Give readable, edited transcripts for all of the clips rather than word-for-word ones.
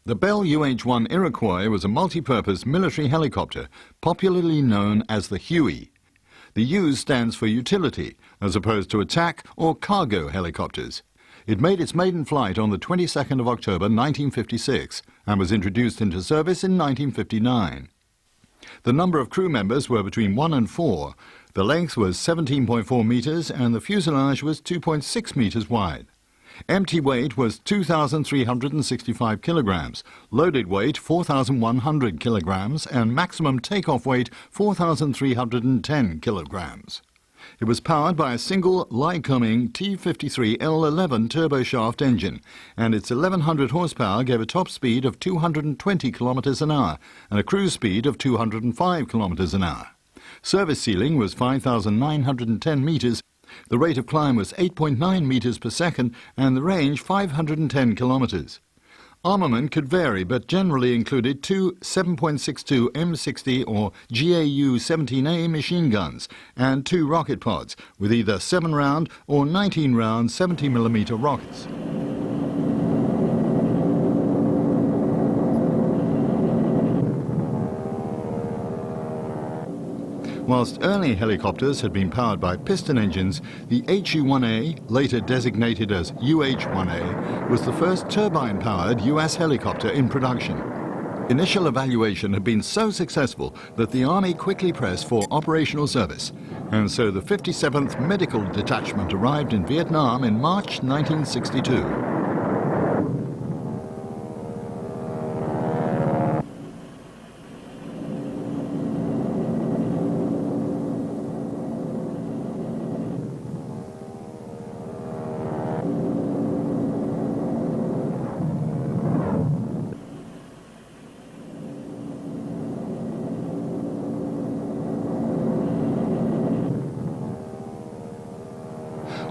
The Bell UH-1 Iroquois was a multi-purpose military helicopter, popularly known as the Huey. The U stands for utility, as opposed to attack or cargo helicopters. It made its maiden flight on the 22nd of October 1956 and was introduced into service in 1959. The number of crew members were between 1 and 4. The length was 17.4 meters and the fuselage was 2.6 meters wide. Empty weight was 2,365 kilograms, loaded weight 4,100 kilograms, and maximum takeoff weight 4,310 kilograms. It was powered by a single Lycoming T53L11 turboshaft engine, and its 1,100 horsepower gave a top speed of 220 kilometers an hour and a cruise speed of 205 kilometers an hour. Service ceiling was 5,910 meters. The rate of climb was 8.9 meters per second and the range 510 kilometers. Armament could vary but generally included two 7.62 M60 or GAU-17A machine guns and two rocket pods with either 7-round or 19-round 70mm rockets. Whilst early helicopters had been powered by piston engines, the HU-1A, later designated as UH-1A, was the first turbine-powered US helicopter in production. Initial evaluation had been so successful that the Army quickly pressed for operational service, and so the 57th Medical Detachment arrived in Vietnam in March 1962.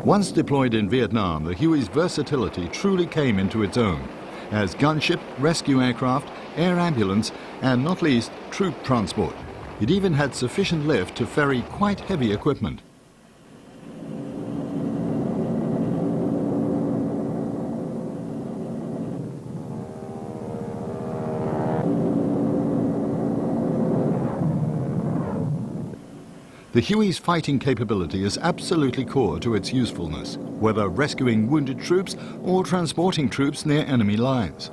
Once deployed in Vietnam, the Huey's versatility truly came into its own, as gunship, rescue aircraft, air ambulance, and not least, troop transport. It even had sufficient lift to ferry quite heavy equipment. The Huey's fighting capability is absolutely core to its usefulness, whether rescuing wounded troops or transporting troops near enemy lines.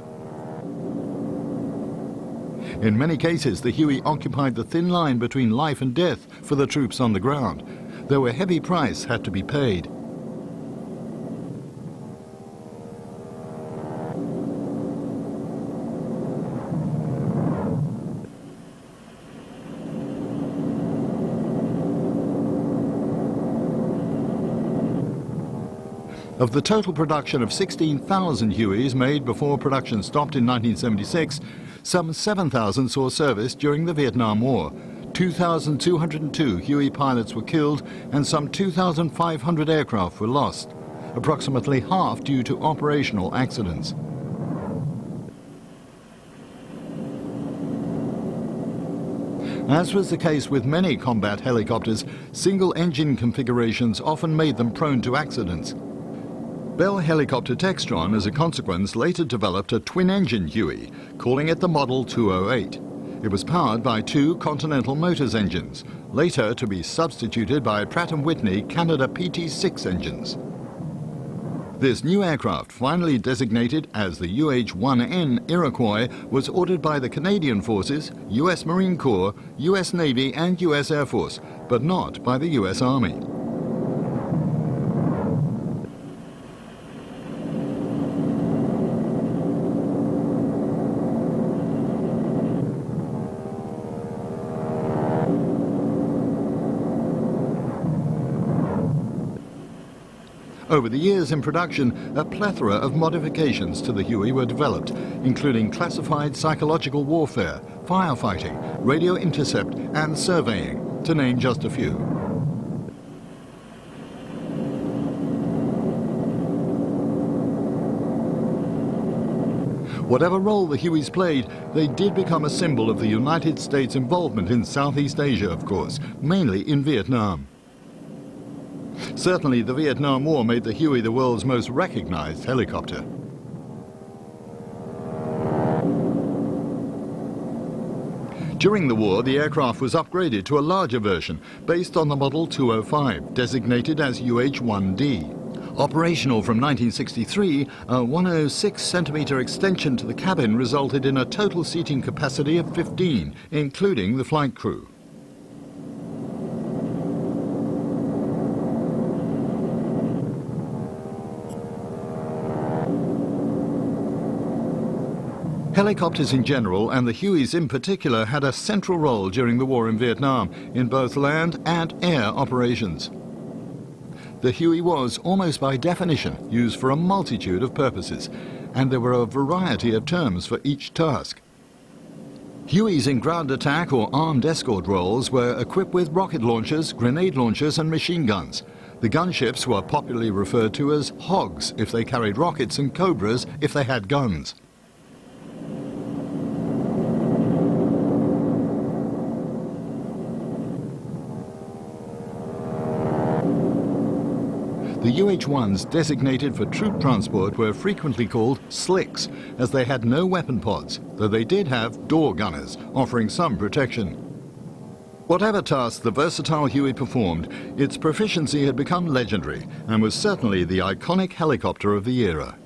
In many cases, the Huey occupied the thin line between life and death for the troops on the ground, though a heavy price had to be paid. Of the total production of 16,000 Hueys made before production stopped in 1976, some 7,000 saw service during the Vietnam War. 2,202 Huey pilots were killed and some 2,500 aircraft were lost, approximately half due to operational accidents. As was the case with many combat helicopters, single-engine configurations often made them prone to accidents. Bell Helicopter Textron, as a consequence, later developed a twin-engine Huey, calling it the Model 208. It was powered by two Continental Motors engines, later to be substituted by Pratt & Whitney Canada PT6 engines. This new aircraft, finally designated as the UH-1N Iroquois, was ordered by the Canadian Forces, US Marine Corps, US Navy and US Air Force, but not by the US Army. Over the years in production, a plethora of modifications to the Huey were developed, including classified psychological warfare, firefighting, radio intercept and surveying, to name just a few. Whatever role the Hueys played, they did become a symbol of the United States' involvement in Southeast Asia, of course, mainly in Vietnam. Certainly, the Vietnam War made the Huey the world's most recognized helicopter. During the war, the aircraft was upgraded to a larger version based on the Model 205, designated as UH-1D. Operational from 1963, a 106-centimetre extension to the cabin resulted in a total seating capacity of 15, including the flight crew. Helicopters in general, and the Hueys in particular, had a central role during the war in Vietnam in both land and air operations. The Huey was, almost by definition, used for a multitude of purposes, and there were a variety of terms for each task. Hueys in ground attack or armed escort roles were equipped with rocket launchers, grenade launchers and machine guns. The gunships were popularly referred to as hogs if they carried rockets and cobras if they had guns. The UH-1s designated for troop transport were frequently called slicks, as they had no weapon pods, though they did have door gunners, offering some protection. Whatever task the versatile Huey performed, its proficiency had become legendary and was certainly the iconic helicopter of the era.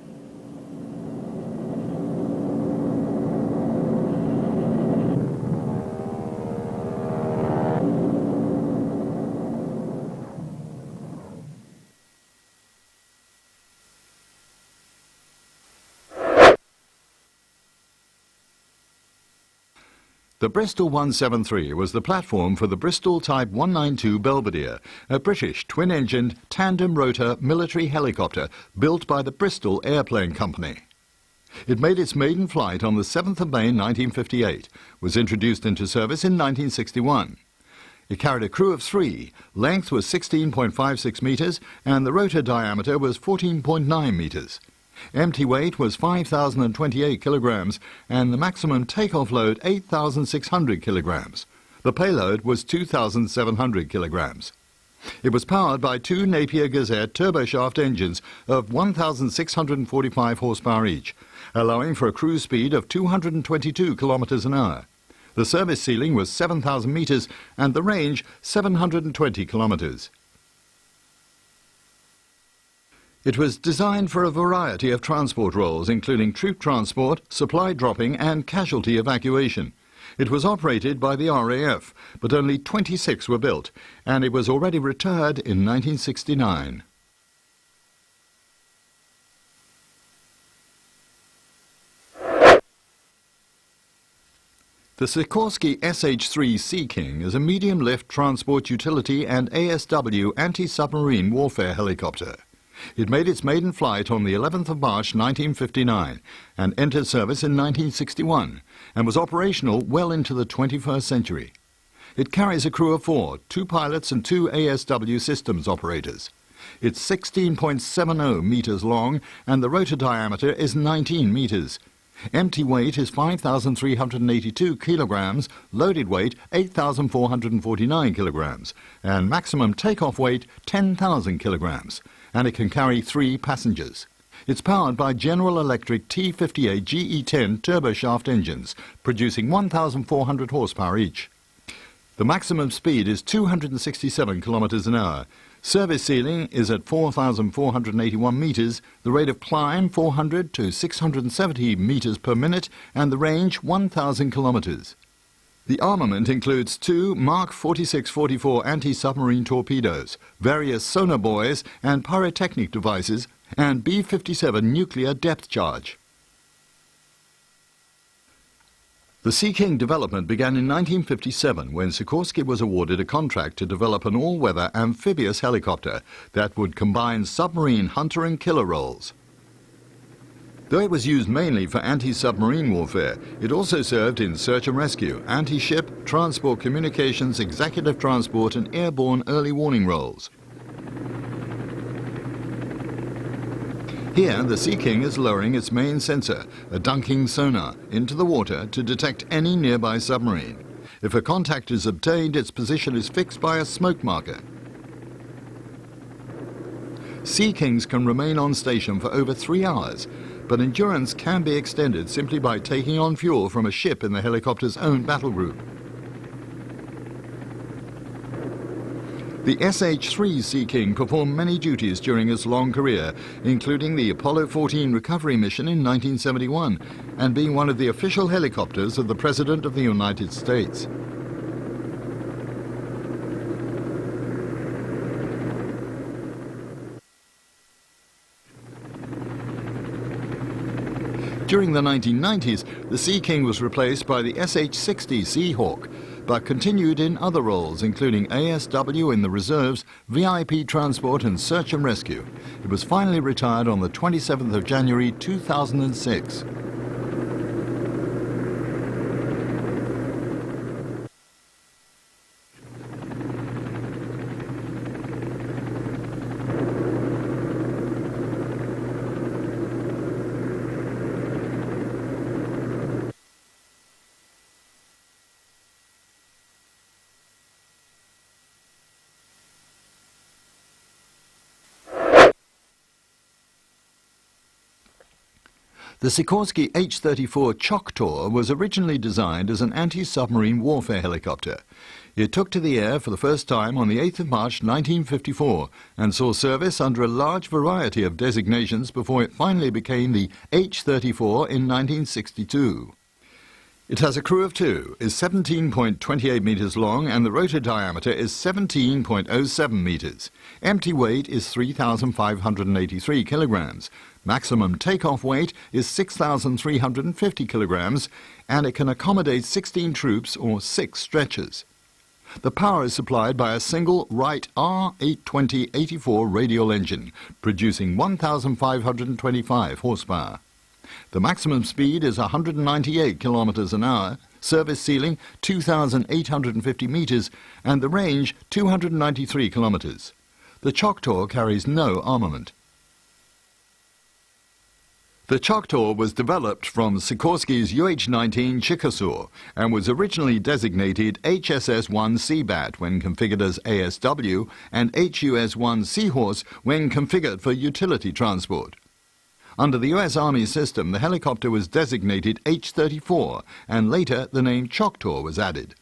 The Bristol 173 was the platform for the Bristol Type 192 Belvedere, a British twin-engined, tandem-rotor military helicopter built by the Bristol Airplane Company. It made its maiden flight on the 7th of May 1958, was introduced into service in 1961. It carried a crew of 3, length was 16.56 metres and the rotor diameter was 14.9 metres. Empty weight was 5,028 kilograms and the maximum takeoff load 8,600 kilograms. The payload was 2,700 kilograms. It was powered by 2 Napier Gazette turboshaft engines of 1,645 horsepower each, allowing for a cruise speed of 222 kilometers an hour. The service ceiling was 7,000 meters and the range 720 kilometers. It was designed for a variety of transport roles, including troop transport, supply dropping and casualty evacuation. It was operated by the RAF, but only 26 were built, and it was already retired in 1969. The Sikorsky SH-3 Sea King is a medium-lift transport utility and ASW anti-submarine warfare helicopter. It made its maiden flight on the 11th of March 1959 and entered service in 1961 and was operational well into the 21st century. It carries a crew of 4, 2 pilots and 2 ASW systems operators. It's 16.70 meters long and the rotor diameter is 19 meters. Empty weight is 5,382 kilograms, loaded weight 8,449 kilograms, and maximum takeoff weight 10,000 kilograms. And it can carry 3 passengers. It's powered by General Electric T58 GE10 turboshaft engines, producing 1,400 horsepower each. The maximum speed is 267 kilometers an hour. Service ceiling is at 4,481 meters, the rate of climb 400 to 670 meters per minute, and the range 1,000 kilometers. The armament includes 2 Mark 4644 anti-submarine torpedoes, various sonar buoys and pyrotechnic devices, and B-57 nuclear depth charge. The Sea King development began in 1957 when Sikorsky was awarded a contract to develop an all-weather amphibious helicopter that would combine submarine hunter and killer roles. Though it was used mainly for anti-submarine warfare, it also served in search and rescue, anti-ship, transport communications, executive transport and airborne early warning roles. Here, the Sea King is lowering its main sensor, a dunking sonar, into the water to detect any nearby submarine. If a contact is obtained, its position is fixed by a smoke marker. Sea Kings can remain on station for over 3 hours, but endurance can be extended simply by taking on fuel from a ship in the helicopter's own battle group. The SH-3 Sea King performed many duties during its long career, including the Apollo 14 recovery mission in 1971 and being one of the official helicopters of the President of the United States. During the 1990s, the Sea King was replaced by the SH-60 Seahawk, but continued in other roles, including ASW in the reserves, VIP transport and search and rescue. It was finally retired on the 27th of January 2006. The Sikorsky H-34 Choctaw was originally designed as an anti-submarine warfare helicopter. It took to the air for the first time on the 8th of March 1954 and saw service under a large variety of designations before it finally became the H-34 in 1962. It has a crew of 2, is 17.28 meters long, and the rotor diameter is 17.07 meters. Empty weight is 3,583 kilograms. Maximum takeoff weight is 6,350 kilograms, and it can accommodate 16 troops or 6 stretchers. The power is supplied by a single Wright R820-84 radial engine, producing 1,525 horsepower. The maximum speed is 198 kilometers an hour, service ceiling 2,850 meters, and the range 293 kilometers. The Choctaw carries no armament. The Choctaw was developed from Sikorsky's UH-19 Chickasaw and was originally designated HSS-1 Seabat when configured as ASW and HUS-1 Seahorse when configured for utility transport. Under the U.S. Army system, the helicopter was designated H-34, and later the name Choctaw was added.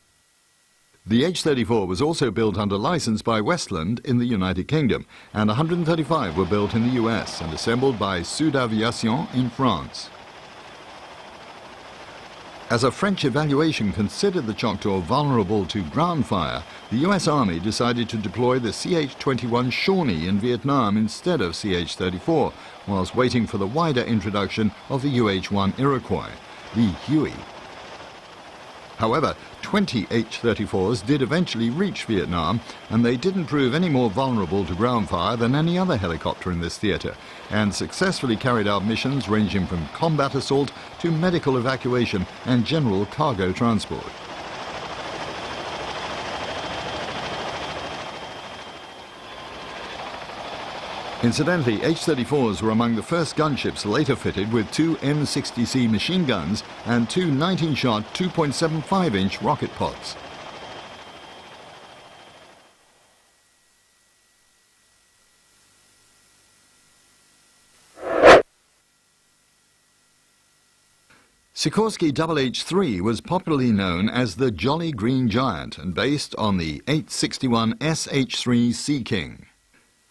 The H-34 was also built under license by Westland in the United Kingdom, and 135 were built in the U.S. and assembled by Sud Aviation in France. As a French evaluation considered the Choctaw vulnerable to ground fire, the U.S. Army decided to deploy the CH-21 Shawnee in Vietnam instead of CH-34, whilst waiting for the wider introduction of the UH-1 Iroquois, the Huey. However, 20 H-34s did eventually reach Vietnam, and they didn't prove any more vulnerable to ground fire than any other helicopter in this theatre, and successfully carried out missions ranging from combat assault to medical evacuation and general cargo transport. Incidentally, H-34s were among the first gunships later fitted with 2 M60C machine guns and 2 19-shot 2.75-inch rocket pods. Sikorsky HH-3 was popularly known as the Jolly Green Giant and based on the 861 SH-3 Sea King.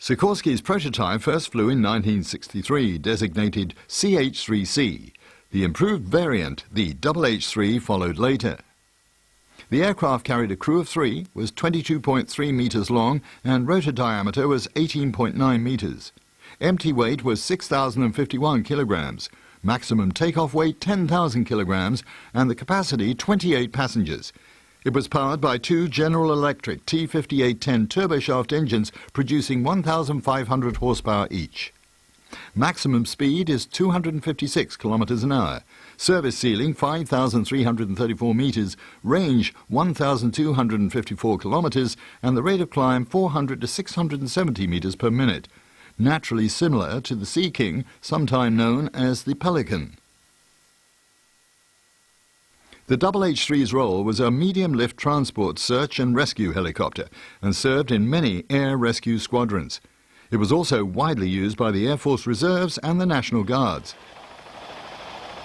Sikorsky's prototype first flew in 1963, designated CH-3C. The improved variant, the HH-3, followed later. The aircraft carried a crew of 3, was 22.3 meters long, and rotor diameter was 18.9 meters. Empty weight was 6,051 kilograms. Maximum takeoff weight 10,000 kilograms, and the capacity 28 passengers. It was powered by 2 General Electric T5810 turboshaft engines producing 1,500 horsepower each. Maximum speed is 256 kilometers an hour. Service ceiling 5,334 meters, range 1,254 kilometers, and the rate of climb 400 to 670 meters per minute. Naturally similar to the Sea King, sometime known as the Pelican. The HH-3's role was a medium-lift transport search and rescue helicopter and served in many air rescue squadrons. It was also widely used by the Air Force Reserves and the National Guards.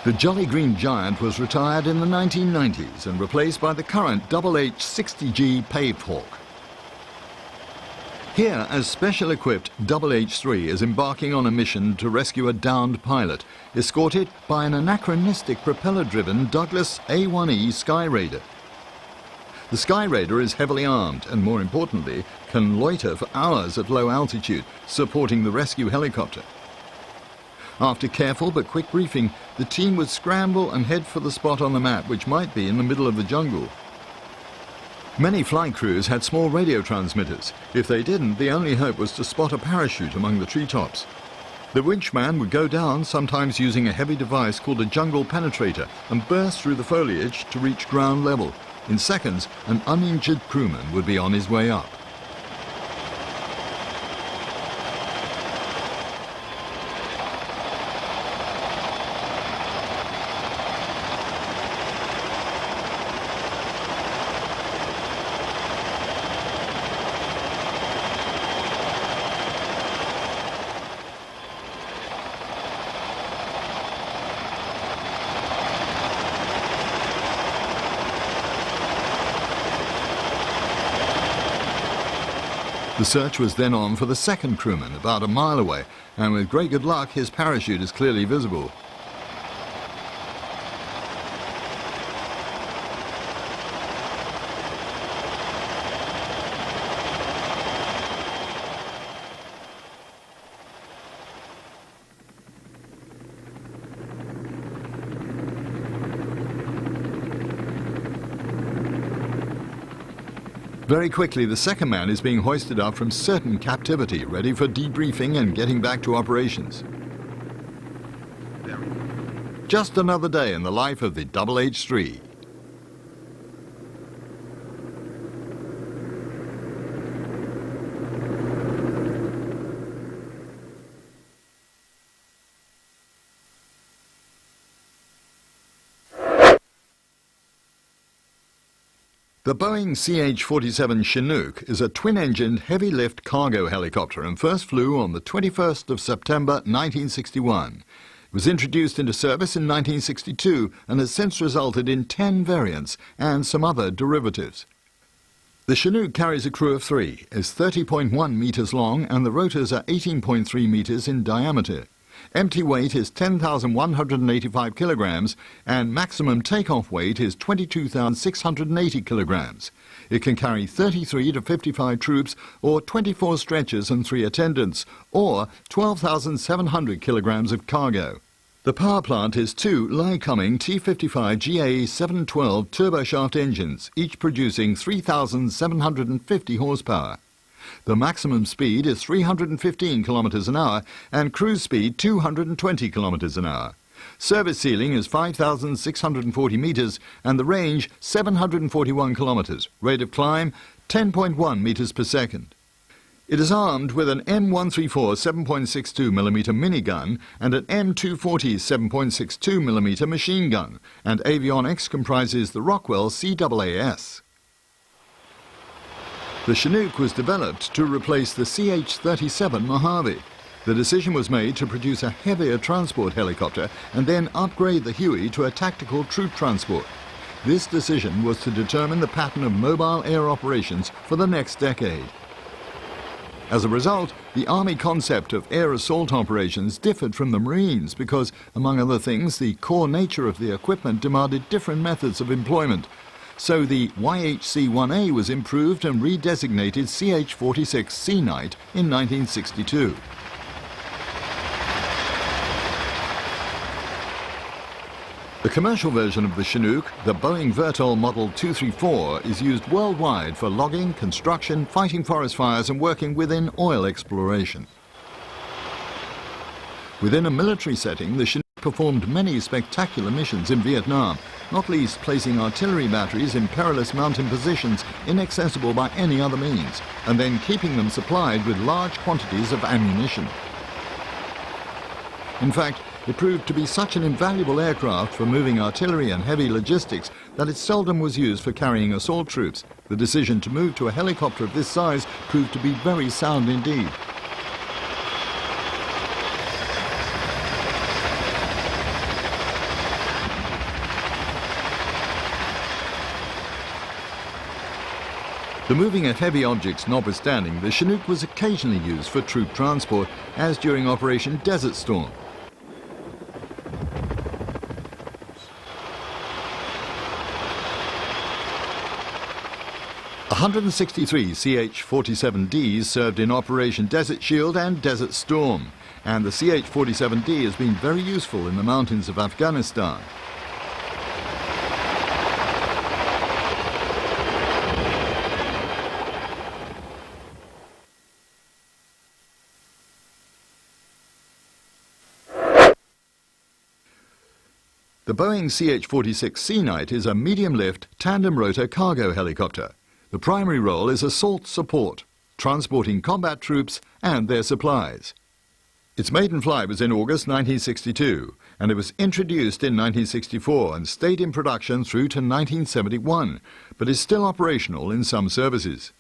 The Jolly Green Giant was retired in the 1990s and replaced by the current HH-60G Paved Hawk. Here, a special-equipped H-3 is embarking on a mission to rescue a downed pilot, escorted by an anachronistic propeller-driven Douglas A-1E Sky Raider. The Sky Raider is heavily armed and, more importantly, can loiter for hours at low altitude, supporting the rescue helicopter. After careful but quick briefing, the team would scramble and head for the spot on the map, which might be in the middle of the jungle. Many flight crews had small radio transmitters. If they didn't, the only hope was to spot a parachute among the treetops. The winchman would go down, sometimes using a heavy device called a jungle penetrator, and burst through the foliage to reach ground level. In seconds, an uninjured crewman would be on his way up. The search was then on for the second crewman, about a mile away, and with great good luck, his parachute is clearly visible. Very quickly, the second man is being hoisted up from certain captivity, ready for debriefing and getting back to operations. Just another day in the life of the H-3. The Boeing CH-47 Chinook is a twin-engined, heavy-lift cargo helicopter and first flew on the 21st of September 1961. It was introduced into service in 1962 and has since resulted in 10 variants and some other derivatives. The Chinook carries a crew of 3, is 30.1 meters long, and the rotors are 18.3 meters in diameter. Empty weight is 10,185 kilograms and maximum takeoff weight is 22,680 kilograms. It can carry 33 to 55 troops or 24 stretchers and 3 attendants, or 12,700 kilograms of cargo. The power plant is 2 Lycoming T55 GA712 turboshaft engines, each producing 3,750 horsepower. The maximum speed is 315 kilometers an hour and cruise speed 220 kilometers an hour. Service ceiling is 5,640 meters and the range 741 kilometers. Rate of climb 10.1 meters per second. It is armed with an M134 7.62mm minigun and an M240 7.62mm machine gun, and avionics comprises the Rockwell CAAS. The Chinook was developed to replace the CH-37 Mojave. The decision was made to produce a heavier transport helicopter and then upgrade the Huey to a tactical troop transport. This decision was to determine the pattern of mobile air operations for the next decade. As a result, the Army concept of air assault operations differed from the Marines because, among other things, the core nature of the equipment demanded different methods of employment. So the YHC-1A was improved and redesignated CH-46 Sea Knight in 1962. The commercial version of the Chinook, the Boeing Vertol Model 234, is used worldwide for logging, construction, fighting forest fires and working within oil exploration. Within a military setting, the Chinook performed many spectacular missions in Vietnam, not least placing artillery batteries in perilous mountain positions inaccessible by any other means, and then keeping them supplied with large quantities of ammunition. In fact, it proved to be such an invaluable aircraft for moving artillery and heavy logistics that it seldom was used for carrying assault troops. The decision to move to a helicopter of this size proved to be very sound indeed. The moving of heavy objects notwithstanding, the Chinook was occasionally used for troop transport, as during Operation Desert Storm. A 163 CH-47Ds served in Operation Desert Shield and Desert Storm, and the CH-47D has been very useful in the mountains of Afghanistan. The Boeing CH-46 Sea Knight is a medium-lift, tandem-rotor cargo helicopter. The primary role is assault support, transporting combat troops and their supplies. Its maiden flight was in August 1962, and it was introduced in 1964 and stayed in production through to 1971, but is still operational in some services.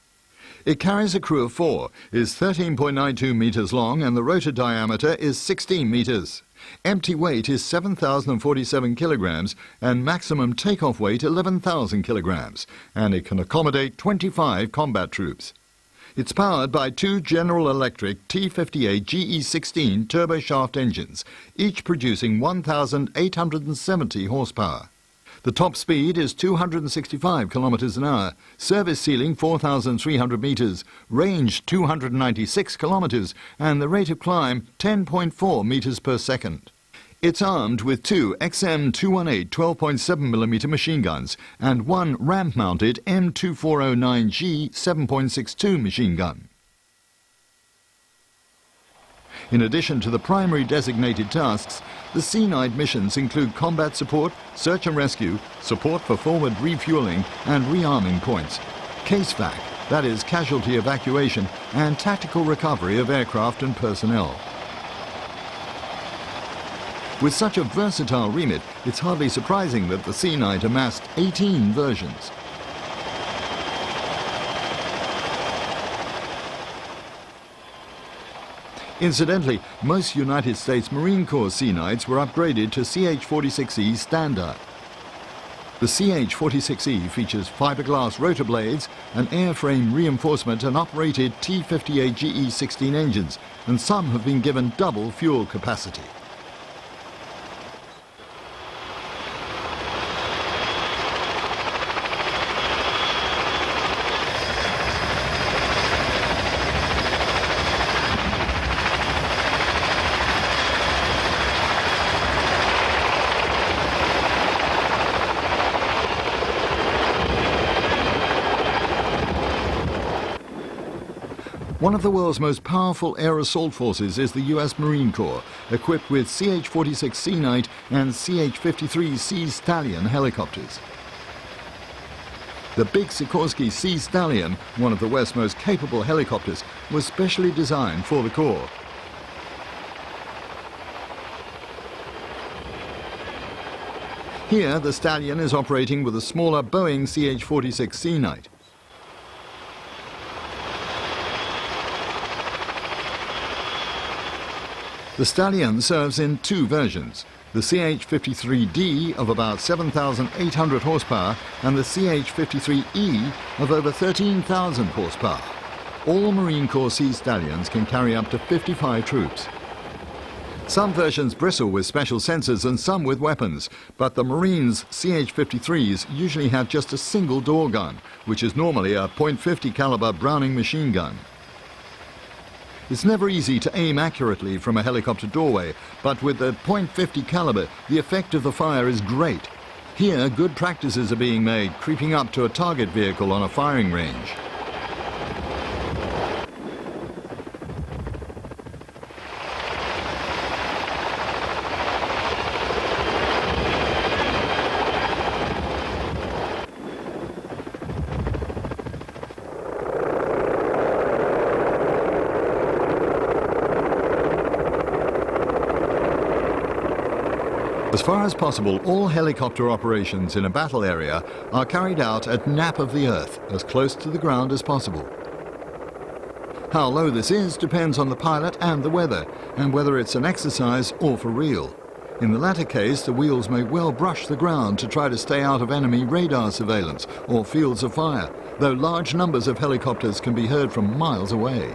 It carries a crew of 4, is 13.92 meters long, and the rotor diameter is 16 meters. Empty weight is 7,047 kilograms and maximum takeoff weight 11,000 kilograms, and it can accommodate 25 combat troops. It's powered by 2 General Electric T58 GE16 turboshaft engines, each producing 1,870 horsepower. The top speed is 265 kilometers an hour, service ceiling 4,300 meters, range 296 kilometers, and the rate of climb 10.4 meters per second. It's armed with 2 XM218 12.7mm machine guns and 1 ramp-mounted M2409G 7.62 machine gun. In addition to the primary designated tasks, the Sea Knight missions include combat support, search and rescue, support for forward refueling and rearming points, CASEVAC, that is casualty evacuation, and tactical recovery of aircraft and personnel. With such a versatile remit, it's hardly surprising that the Sea Knight amassed 18 versions. Incidentally, most United States Marine Corps Sea Knights were upgraded to CH-46E standard. The CH-46E features fiberglass rotor blades, an airframe reinforcement and operated T-58 GE16 engines, and some have been given double fuel capacity. One of the world's most powerful air assault forces is the U.S. Marine Corps, equipped with CH-46 Sea Knight and CH-53 Sea Stallion helicopters. The big Sikorsky Sea Stallion, one of the West's most capable helicopters, was specially designed for the Corps. Here, the Stallion is operating with a smaller Boeing CH-46 Sea Knight. The Stallion serves in 2 versions, the CH-53D of about 7,800 horsepower and the CH-53E of over 13,000 horsepower. All Marine Corps Sea Stallions can carry up to 55 troops. Some versions bristle with special sensors and some with weapons, but the Marines' CH-53s usually have just a single door gun, which is normally a .50 caliber Browning machine gun. It's never easy to aim accurately from a helicopter doorway, but with the .50 caliber, the effect of the fire is great. Here, good practices are being made, creeping up to a target vehicle on a firing range. As far as possible, all helicopter operations in a battle area are carried out at nap of the earth, as close to the ground as possible. How low this is depends on the pilot and the weather, and whether it's an exercise or for real. In the latter case, the wheels may well brush the ground to try to stay out of enemy radar surveillance or fields of fire, though large numbers of helicopters can be heard from miles away.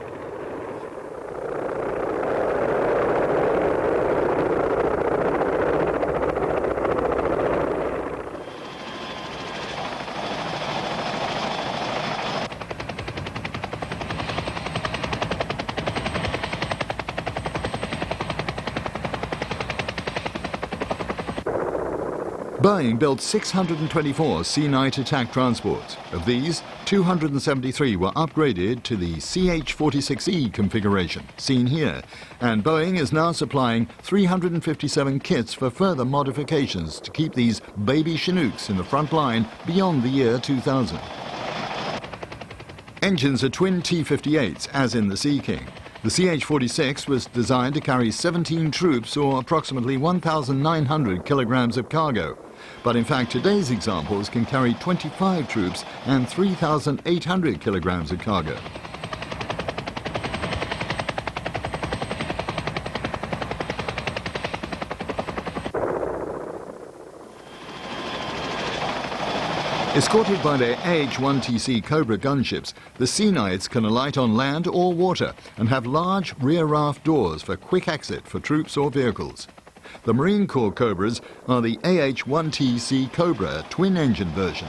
Boeing built 624 C-night attack transports. Of these, 273 were upgraded to the CH-46E configuration, seen here, and Boeing is now supplying 357 kits for further modifications to keep these baby Chinooks in the front line beyond the year 2000. Engines are twin T-58s, as in the Sea King. The CH-46 was designed to carry 17 troops, or approximately 1,900 kilograms of cargo. But in fact, today's examples can carry 25 troops and 3,800 kilograms of cargo. Escorted by their AH-1TC Cobra gunships, the Sea Knights can alight on land or water and have large rear raft doors for quick exit for troops or vehicles. The Marine Corps Cobras are the AH-1TC Cobra twin-engine version.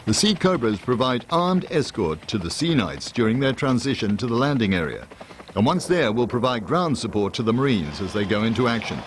The Sea Cobras provide armed escort to the Sea Knights during their transition to the landing area, and once there will provide ground support to the Marines as they go into action.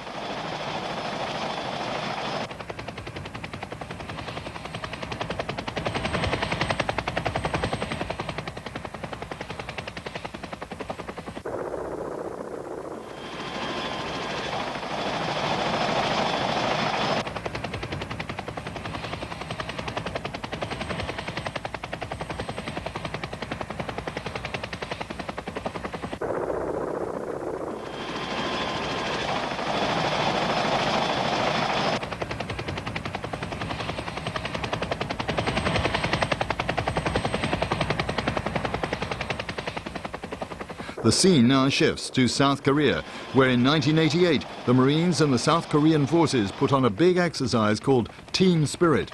The scene now shifts to South Korea, where in 1988 the Marines and the South Korean forces put on a big exercise called Team Spirit.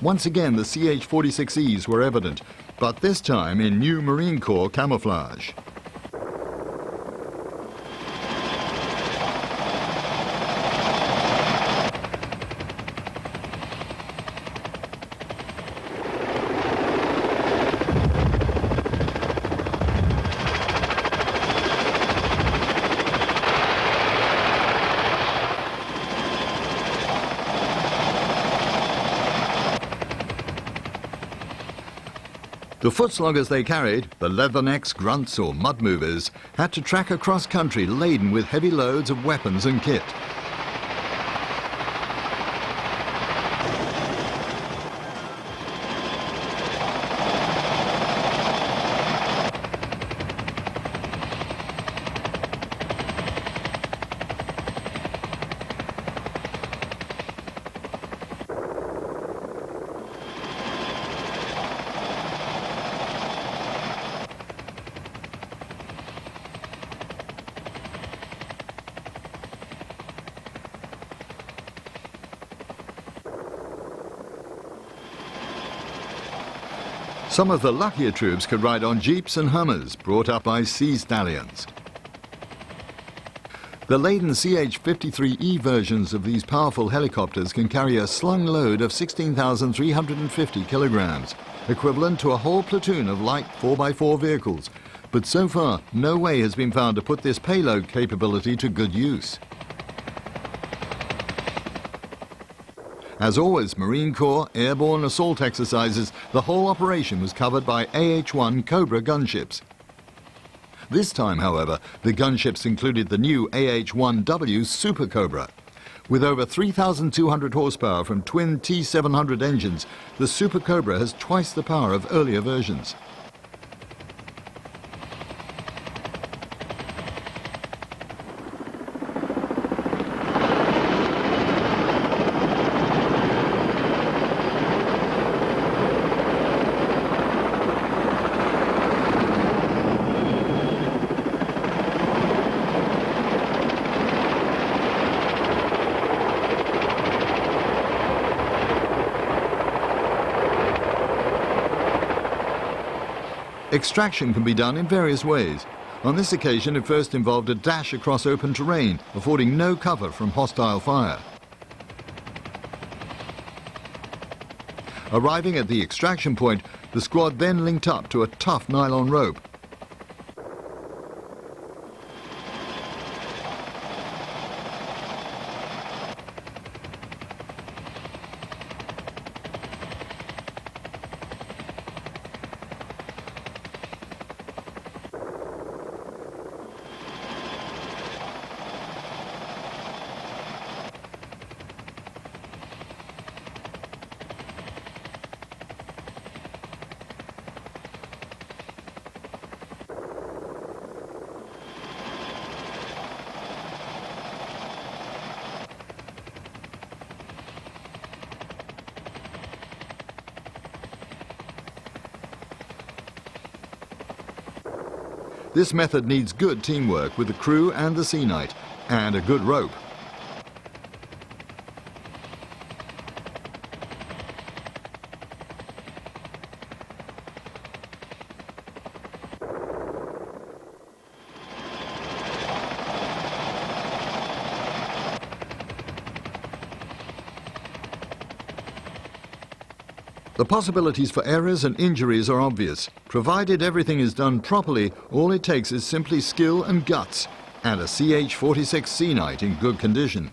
Once again the CH-46Es were evident, but this time in new Marine Corps camouflage. The foot sloggers they carried, the leathernecks, grunts or mud movers, had to track across country laden with heavy loads of weapons and kit. Some of the luckier troops could ride on jeeps and Hummers brought up by sea stallions. The laden CH-53E versions of these powerful helicopters can carry a slung load of 16,350 kilograms, equivalent to a whole platoon of light 4x4 vehicles. But so far, no way has been found to put this payload capability to good use. As always, Marine Corps airborne assault exercises, the whole operation was covered by AH-1 Cobra gunships. This time, however, the gunships included the new AH-1W Super Cobra. With over 3,200 horsepower from twin T700 engines, the Super Cobra has twice the power of earlier versions. Extraction can be done in various ways. On this occasion, it first involved a dash across open terrain, affording no cover from hostile fire. Arriving at the extraction point, the squad then linked up to a tough nylon rope. This method needs good teamwork with the crew and the sea knight, and a good rope. The possibilities for errors and injuries are obvious. Provided everything is done properly, all it takes is simply skill and guts, and a CH-46 Sea Knight in good condition.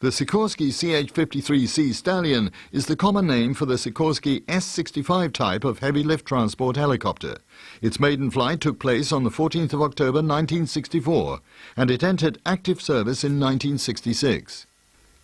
The Sikorsky CH-53C Stallion is the common name for the Sikorsky S-65 type of heavy lift transport helicopter. Its maiden flight took place on the 14th of October 1964, and it entered active service in 1966.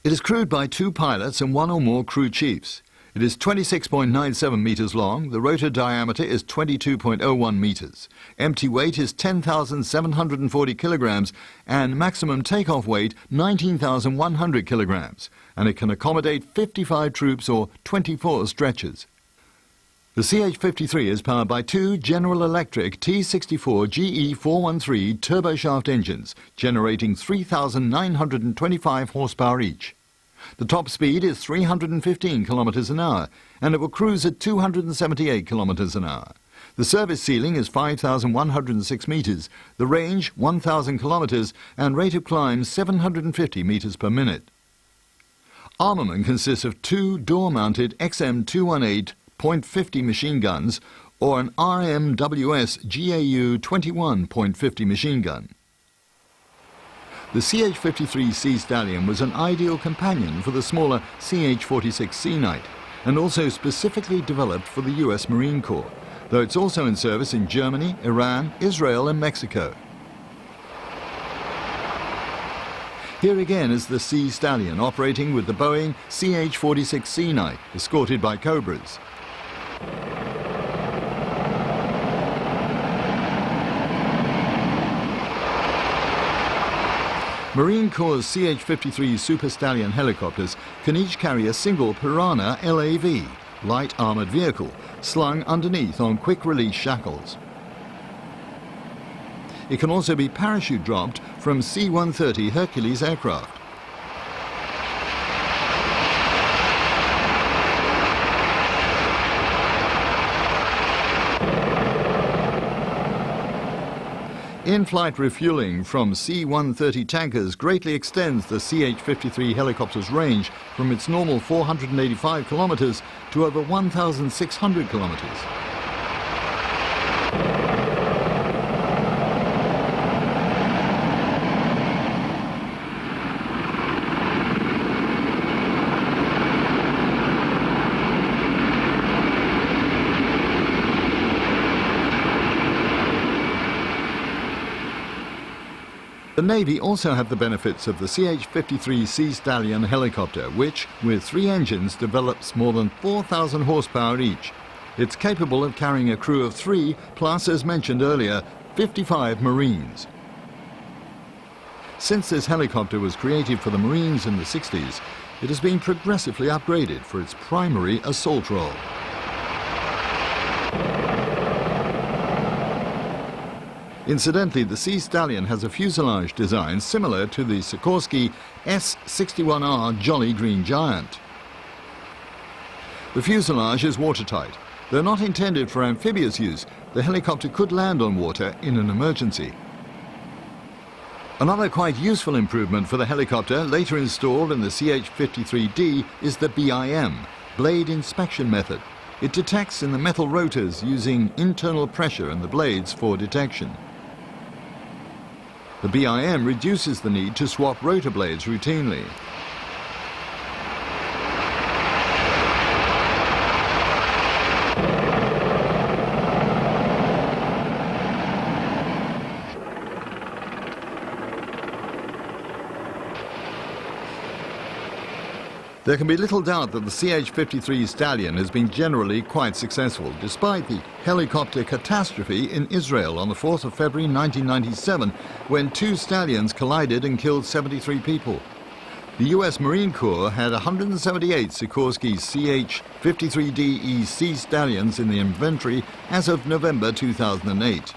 It is crewed by 2 pilots and 1 or more crew chiefs. It is 26.97 meters long, the rotor diameter is 22.01 meters. Empty weight is 10,740 kilograms and maximum takeoff weight 19,100 kilograms, and it can accommodate 55 troops or 24 stretchers. The CH-53 is powered by 2 General Electric T64 GE413 turboshaft engines, generating 3,925 horsepower each. The top speed is 315 kilometers an hour, and it will cruise at 278 kilometers an hour. The service ceiling is 5,106 meters, the range 1,000 kilometers, and rate of climb 750 meters per minute. Armament consists of 2 door-mounted XM218 .50 machine guns or an RMWS GAU 21.50 machine gun. The CH-53 Sea Stallion was an ideal companion for the smaller CH-46 Sea Knight, and also specifically developed for the US Marine Corps, though it's also in service in Germany, Iran, Israel and Mexico. Here again is the Sea Stallion operating with the Boeing CH-46 Sea Knight, escorted by Cobras. Marine Corps' CH-53 Super Stallion helicopters can each carry a single Piranha LAV, light armoured vehicle, slung underneath on quick-release shackles. It can also be parachute dropped from C-130 Hercules aircraft. In-flight refueling from C-130 tankers greatly extends the CH-53 helicopter's range from its normal 485 kilometers to over 1,600 kilometers. The Navy also had the benefits of the CH-53 Sea Stallion helicopter, which, with 3 engines, develops more than 4,000 horsepower each. It's capable of carrying a crew of 3, plus, as mentioned earlier, 55 Marines. Since this helicopter was created for the Marines in the 60s, it has been progressively upgraded for its primary assault role. Incidentally, the Sea Stallion has a fuselage design similar to the Sikorsky S-61R Jolly Green Giant. The fuselage is watertight. Though not intended for amphibious use, the helicopter could land on water in an emergency. Another quite useful improvement for the helicopter, later installed in the CH-53D, is the BIM, Blade Inspection Method. It detects in the metal rotors using internal pressure in the blades for detection. The BIM reduces the need to swap rotor blades routinely. There can be little doubt that the CH-53 Stallion has been generally quite successful, despite the helicopter catastrophe in Israel on the 4th of February 1997, when 2 Stallions collided and killed 73 people. The US Marine Corps had 178 Sikorsky CH-53DE Sea Stallions in the inventory as of November 2008.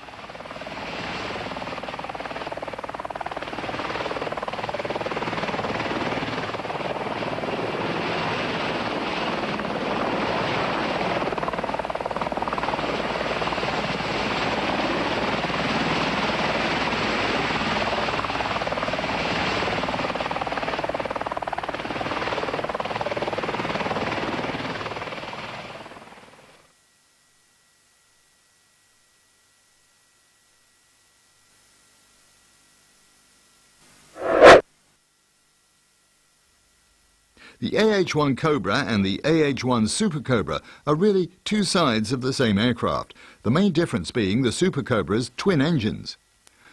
The AH-1 Cobra and the AH-1 Super Cobra are really 2 sides of the same aircraft, the main difference being the Super Cobra's twin engines.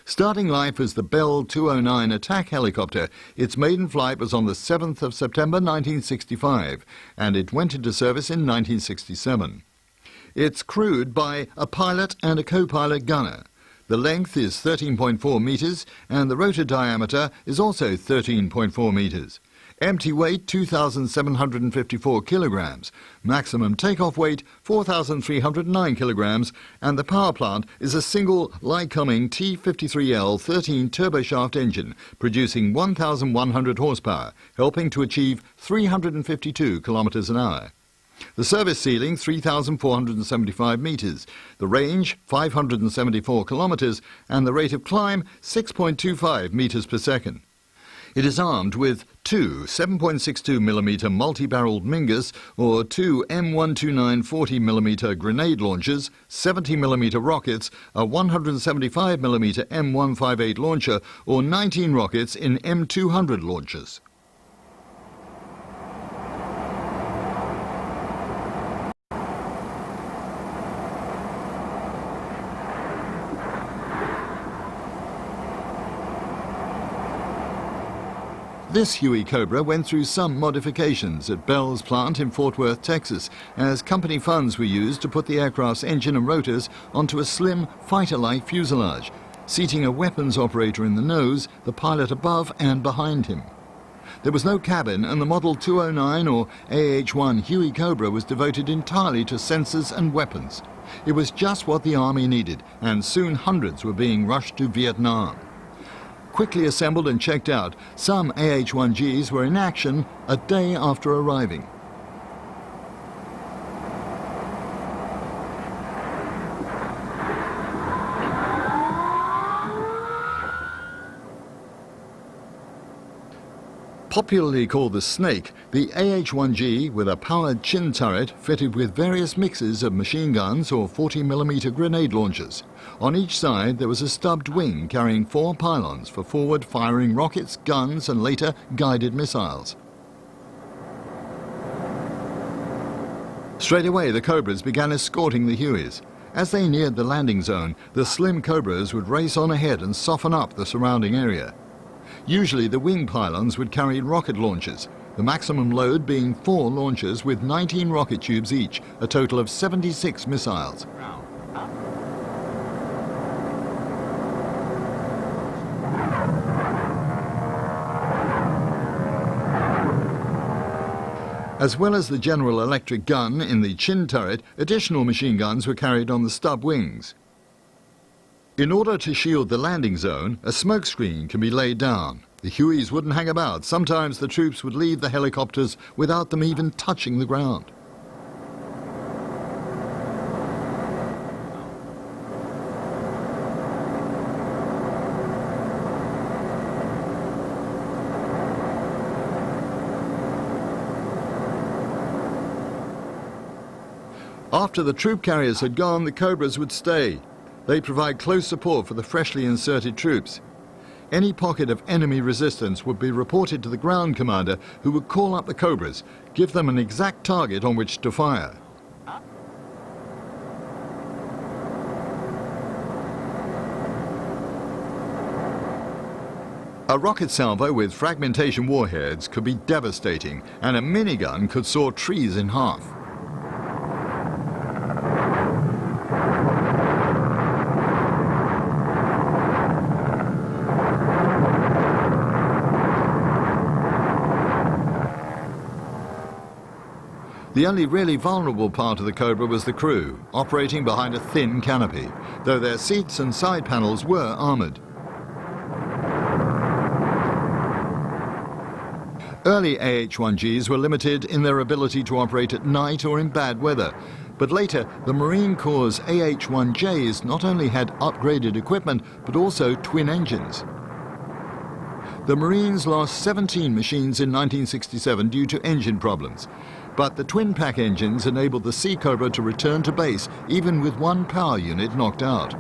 Starting life as the Bell 209 attack helicopter, its maiden flight was on the 7th of September 1965, and it went into service in 1967. It's crewed by a pilot and a co-pilot gunner. The length is 13.4 meters, and the rotor diameter is also 13.4 meters. Empty weight 2,754 kilograms, maximum takeoff weight 4,309 kilograms, and the power plant is a single Lycoming T53L 13 turboshaft engine producing 1,100 horsepower, helping to achieve 352 kilometers an hour. The service ceiling 3,475 meters, the range 574 kilometers, and the rate of climb 6.25 meters per second. It is armed with 2 7.62mm multi-barreled Mingus or 2 M129 40mm grenade launchers, 70mm rockets, a 175mm M158 launcher, or 19 rockets in M200 launchers. This Huey Cobra went through some modifications at Bell's plant in Fort Worth, Texas, as company funds were used to put the aircraft's engine and rotors onto a slim fighter-like fuselage, seating a weapons operator in the nose, the pilot above and behind him. There was no cabin, and the Model 209 or AH-1 Huey Cobra was devoted entirely to sensors and weapons. It was just what the Army needed, and soon hundreds were being rushed to Vietnam. Quickly assembled and checked out, some AH-1Gs were in action a day after arriving. Popularly called the Snake, the AH-1G, with a powered chin turret fitted with various mixes of machine guns or 40mm grenade launchers. On each side there was a stubbed wing carrying 4 pylons for forward firing rockets, guns and later guided missiles. Straight away the Cobras began escorting the Hueys. As they neared the landing zone, the slim Cobras would race on ahead and soften up the surrounding area. Usually the wing pylons would carry rocket launchers, the maximum load being 4 launchers with 19 rocket tubes each, a total of 76 missiles. As well as the General Electric gun in the chin turret, additional machine guns were carried on the stub wings. In order to shield the landing zone, a smoke screen can be laid down. The Hueys wouldn't hang about. Sometimes the troops would leave the helicopters without them even touching the ground. After the troop carriers had gone, the Cobras would stay. They provide close support for the freshly inserted troops. Any pocket of enemy resistance would be reported to the ground commander, who would call up the Cobras, give them an exact target on which to fire. A rocket salvo with fragmentation warheads could be devastating, and a minigun could saw trees in half. The only really vulnerable part of the Cobra was the crew, operating behind a thin canopy, though their seats and side panels were armoured. Early AH-1Gs were limited in their ability to operate at night or in bad weather, but later the Marine Corps' AH-1Js not only had upgraded equipment, but also twin engines. The Marines lost 17 machines in 1967 due to engine problems. But the twin-pack engines enabled the Sea Cobra to return to base, even with one power unit knocked out.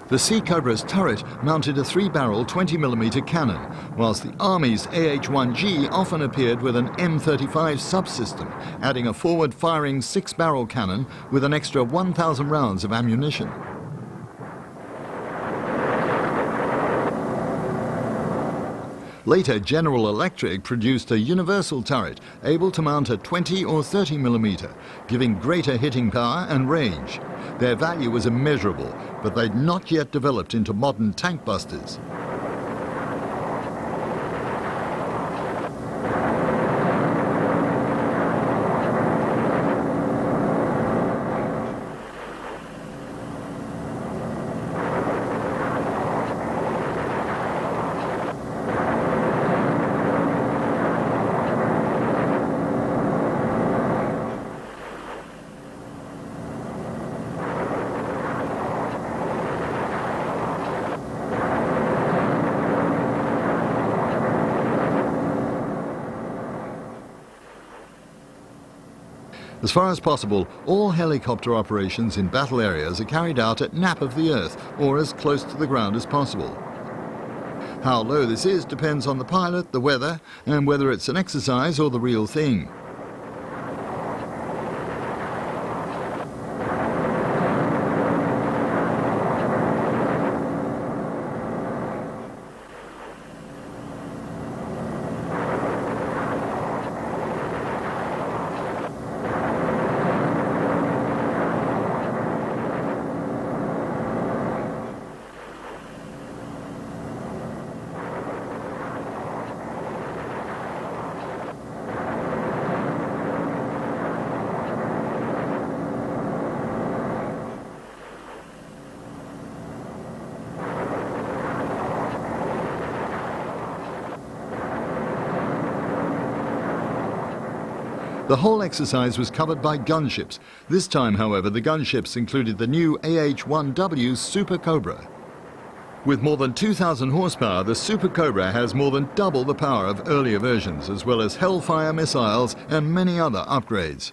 The Sea Cobra's turret mounted a 3-barrel 20mm cannon, whilst the Army's AH-1G often appeared with an M35 subsystem, adding a forward-firing 6-barrel cannon with an extra 1,000 rounds of ammunition. Later, General Electric produced a universal turret able to mount a 20 or 30mm, giving greater hitting power and range. Their value was immeasurable, but they'd not yet developed into modern tank busters. As far as possible, all helicopter operations in battle areas are carried out at nap of the earth or as close to the ground as possible. How low this is depends on the pilot, the weather, and whether it's an exercise or the real thing. The whole exercise was covered by gunships. This time, however, the gunships included the new AH-1W Super Cobra. With more than 2,000 horsepower, the Super Cobra has more than double the power of earlier versions, as well as Hellfire missiles and many other upgrades.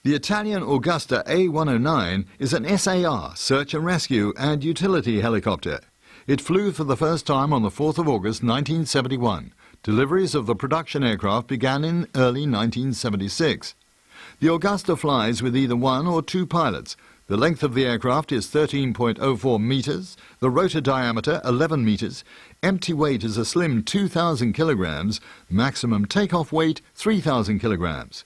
The Italian Agusta A109 is an SAR, search and rescue and utility helicopter. It flew for the first time on the 4th of August 1971. Deliveries of the production aircraft began in early 1976. The Agusta flies with either one or two pilots. The length of the aircraft is 13.04 meters, the rotor diameter 11 meters, empty weight is a slim 2,000 kilograms, maximum takeoff weight 3,000 kilograms.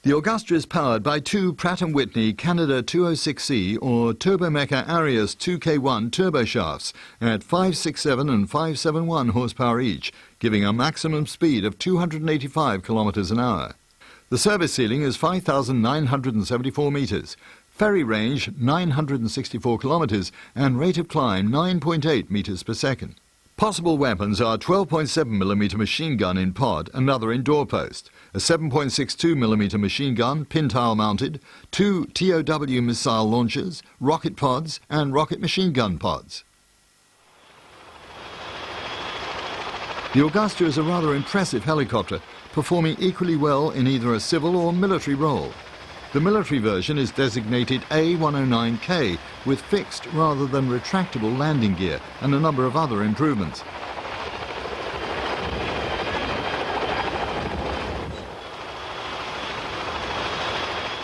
The Agusta is powered by two Pratt & Whitney Canada 206C or Turbomeca Arias 2K1 turboshafts at 567 and 571 horsepower each, giving a maximum speed of 285 kilometers an hour. The service ceiling is 5,974 meters, ferry range 964 kilometers, and rate of climb 9.8 meters per second. Possible weapons are 12.7mm machine gun in pod, another in doorpost, a 7.62mm machine gun, pin-tile mounted, two TOW missile launchers, rocket pods and rocket machine gun pods. The Agusta is a rather impressive helicopter, performing equally well in either a civil or military role. The military version is designated A109K with fixed rather than retractable landing gear and a number of other improvements.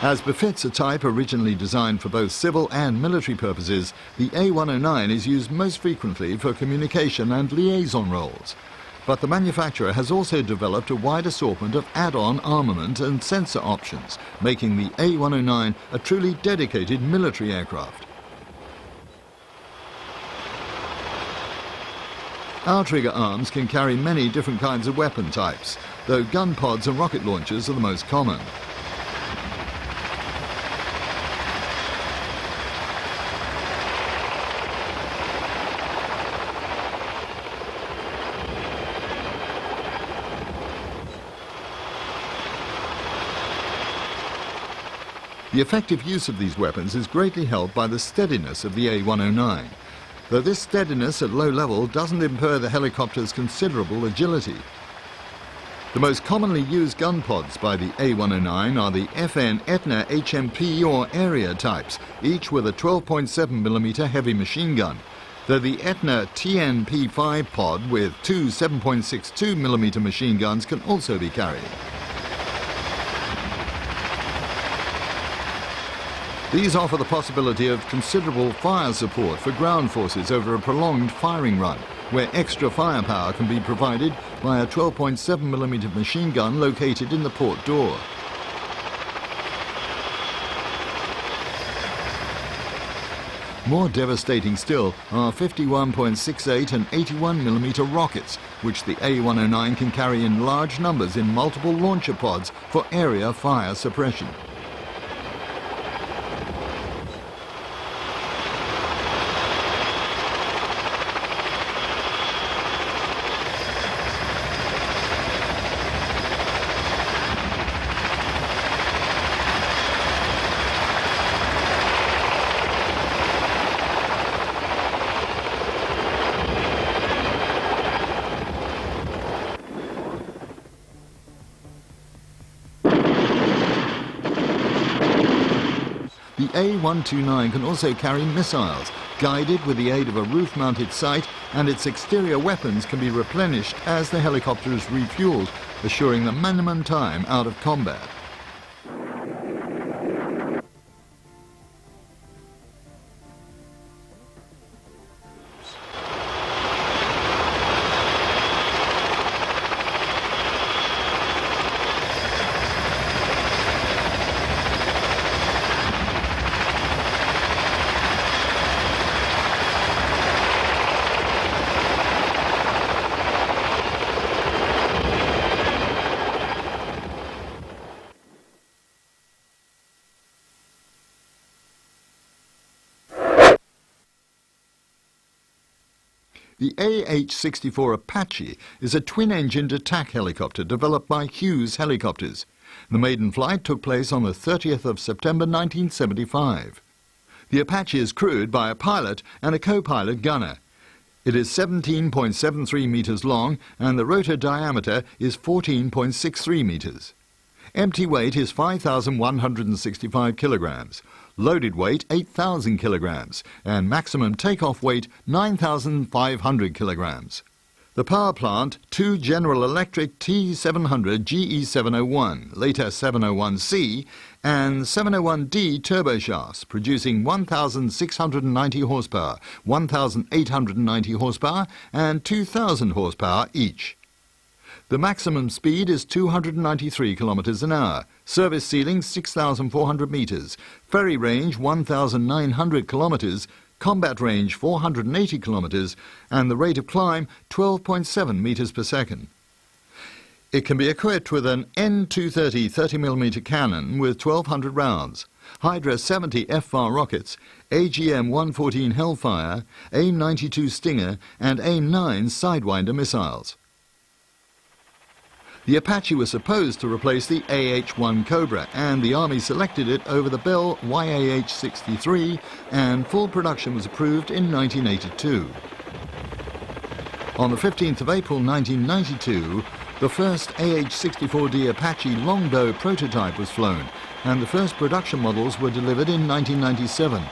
As befits a type originally designed for both civil and military purposes, the A109 is used most frequently for communication and liaison roles. But the manufacturer has also developed a wide assortment of add-on armament and sensor options, making the A109 a truly dedicated military aircraft. Outrigger arms can carry many different kinds of weapon types, though gun pods and rocket launchers are the most common. The effective use of these weapons is greatly helped by the steadiness of the A109, though this steadiness at low level doesn't impair the helicopter's considerable agility. The most commonly used gun pods by the A109 are the FN Etna HMP or Area types, each with a 12.7mm heavy machine gun, though the Etna TNP5 pod with two 7.62mm machine guns can also be carried. These offer the possibility of considerable fire support for ground forces over a prolonged firing run, where extra firepower can be provided by a 12.7mm machine gun located in the port door. More devastating still are 51.68 and 81mm rockets, which the A109 can carry in large numbers in multiple launcher pods for area fire suppression. The A129 can also carry missiles, guided with the aid of a roof-mounted sight, and its exterior weapons can be replenished as the helicopter is refueled, assuring the minimum time out of combat. The AH-64 Apache is a twin-engined attack helicopter developed by Hughes Helicopters. The maiden flight took place on the 30th of September 1975. The Apache is crewed by a pilot and a co-pilot gunner. It is 17.73 meters long and the rotor diameter is 14.63 meters. Empty weight is 5,165 kilograms, loaded weight 8,000 kilograms, and maximum takeoff weight 9,500 kilograms. The power plant, two General Electric T700 GE701, later 701C, and 701D turboshafts, producing 1,690 horsepower, 1,890 horsepower, and 2,000 horsepower each. The maximum speed is 293 kilometers an hour, service ceiling 6,400 meters, ferry range 1,900 kilometers, combat range 480 kilometers, and the rate of climb 12.7 meters per second. It can be equipped with an N230 30mm cannon with 1,200 rounds, Hydra 70 FFAR rockets, AGM-114 Hellfire, AIM-92 Stinger, and AIM-9 Sidewinder missiles. The Apache was supposed to replace the AH-1 Cobra, and the Army selected it over the Bell YAH-63, and full production was approved in 1982. On the 15th of April 1992, the first AH-64D Apache longbow prototype was flown, and the first production models were delivered in 1997.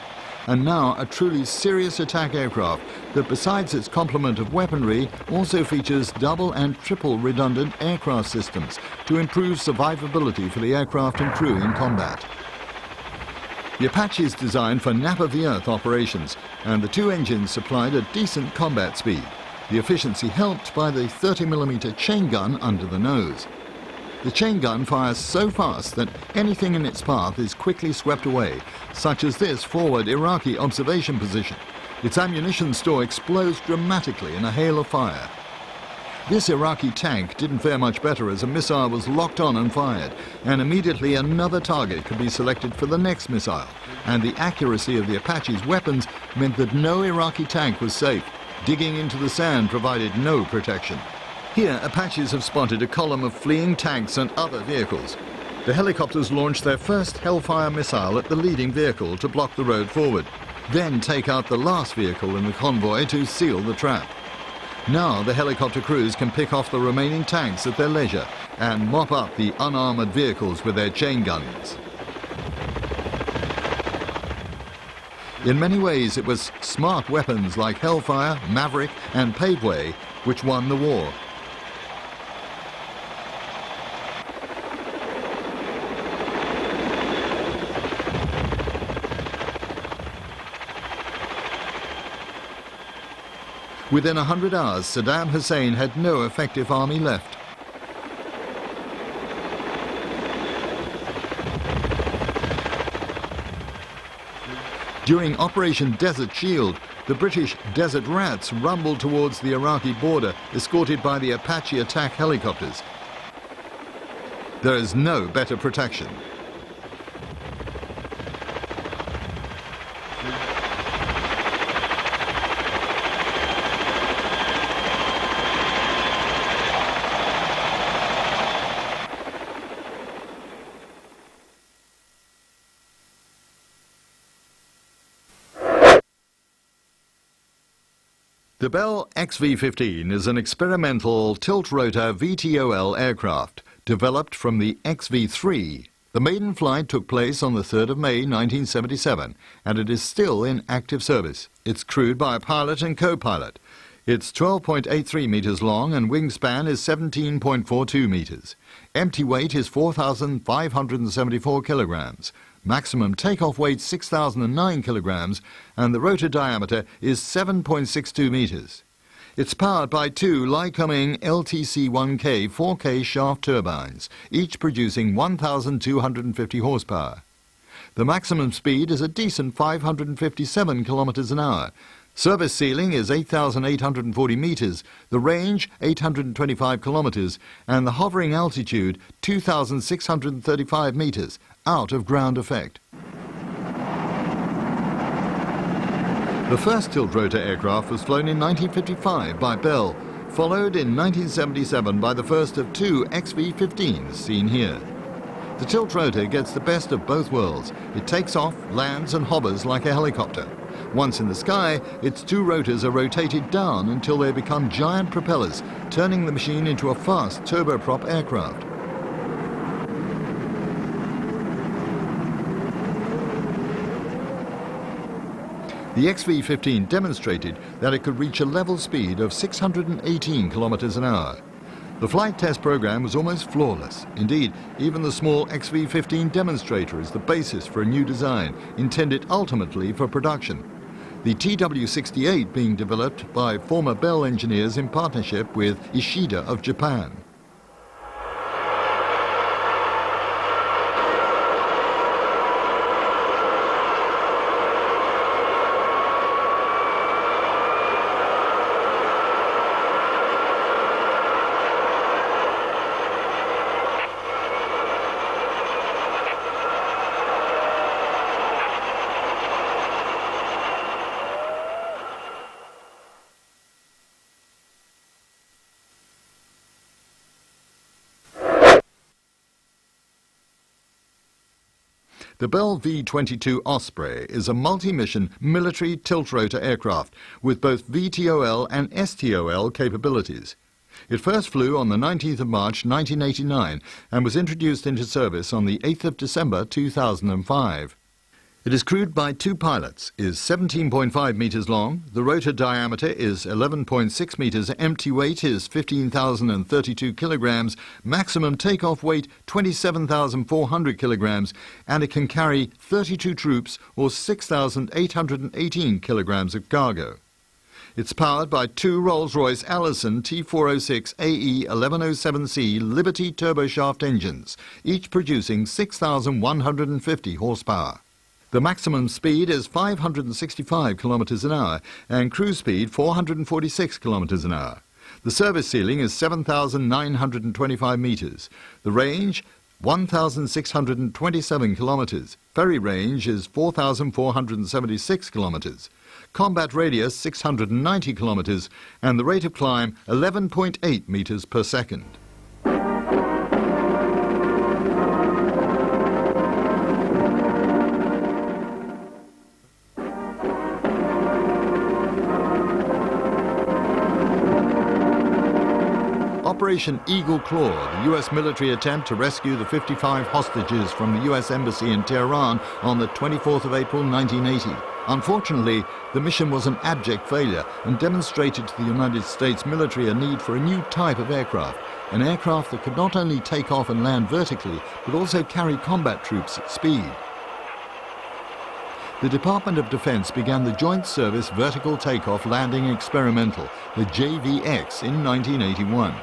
And now a truly serious attack aircraft that, besides its complement of weaponry, also features double and triple redundant aircraft systems to improve survivability for the aircraft and crew in combat. The Apache is designed for nap-of-the-earth operations, and the two engines supplied a decent combat speed, the efficiency helped by the 30mm chain gun under the nose. The chain gun fires so fast that anything in its path is quickly swept away, such as this forward Iraqi observation position. Its ammunition store explodes dramatically in a hail of fire. This Iraqi tank didn't fare much better as a missile was locked on and fired, and immediately another target could be selected for the next missile, and the accuracy of the Apache's weapons meant that no Iraqi tank was safe. Digging into the sand provided no protection. Here, Apaches have spotted a column of fleeing tanks and other vehicles. The helicopters launched their first Hellfire missile at the leading vehicle to block the road forward, then take out the last vehicle in the convoy to seal the trap. Now the helicopter crews can pick off the remaining tanks at their leisure and mop up the unarmored vehicles with their chain guns. In many ways, it was smart weapons like Hellfire, Maverick, and Paveway which won the war. Within 100 hours, Saddam Hussein had no effective army left. During Operation Desert Shield, the British Desert Rats rumbled towards the Iraqi border, escorted by the Apache attack helicopters. There is no better protection. The Bell XV-15 is an experimental tilt-rotor VTOL aircraft developed from the XV-3. The maiden flight took place on the 3rd of May 1977, and it is still in active service. It's crewed by a pilot and co-pilot. It's 12.83 meters long and wingspan is 17.42 meters. Empty weight is 4,574 kilograms. Maximum takeoff weight 6,009 kilograms, and the rotor diameter is 7.62 meters. It's powered by two Lycoming LTC-1K 4K shaft turbines, each producing 1,250 horsepower. The maximum speed is a decent 557 kilometers an hour. Service ceiling is 8,840 meters, the range 825 kilometers, and the hovering altitude 2,635 meters, out of ground effect. The first tilt-rotor aircraft was flown in 1955 by Bell, followed in 1977 by the first of two XV-15s seen here. The tilt-rotor gets the best of both worlds. It takes off, lands and hovers like a helicopter. Once in the sky, its two rotors are rotated down until they become giant propellers, turning the machine into a fast turboprop aircraft. The XV-15 demonstrated that it could reach a level speed of 618 kilometers an hour. The flight test program was almost flawless. Indeed, even the small XV-15 demonstrator is the basis for a new design, intended ultimately for production. The TW-68 being developed by former Bell engineers in partnership with Ishida of Japan. The Bell V-22 Osprey is a multi-mission military tilt-rotor aircraft with both VTOL and STOL capabilities. It first flew on the 19th of March 1989 and was introduced into service on the 8th of December 2005. It is crewed by two pilots, is 17.5 meters long, the rotor diameter is 11.6 meters, empty weight is 15,032 kilograms, maximum takeoff weight 27,400 kilograms, and it can carry 32 troops or 6,818 kilograms of cargo. It's powered by two Rolls-Royce Allison T406 AE 1107C Liberty turboshaft engines, each producing 6,150 horsepower. The maximum speed is 565 kilometers an hour and cruise speed 446 kilometers an hour. The service ceiling is 7,925 meters. The range, 1,627 kilometers. Ferry range is 4,476 kilometers. Combat radius 690 kilometers and the rate of climb 11.8 meters per second. Operation Eagle Claw, the U.S. military attempt to rescue the 55 hostages from the U.S. Embassy in Tehran on the 24th of April 1980. Unfortunately, the mission was an abject failure and demonstrated to the United States military a need for a new type of aircraft, an aircraft that could not only take off and land vertically, but also carry combat troops at speed. The Department of Defense began the Joint Service Vertical Takeoff Landing Experimental, the JVX, in 1981.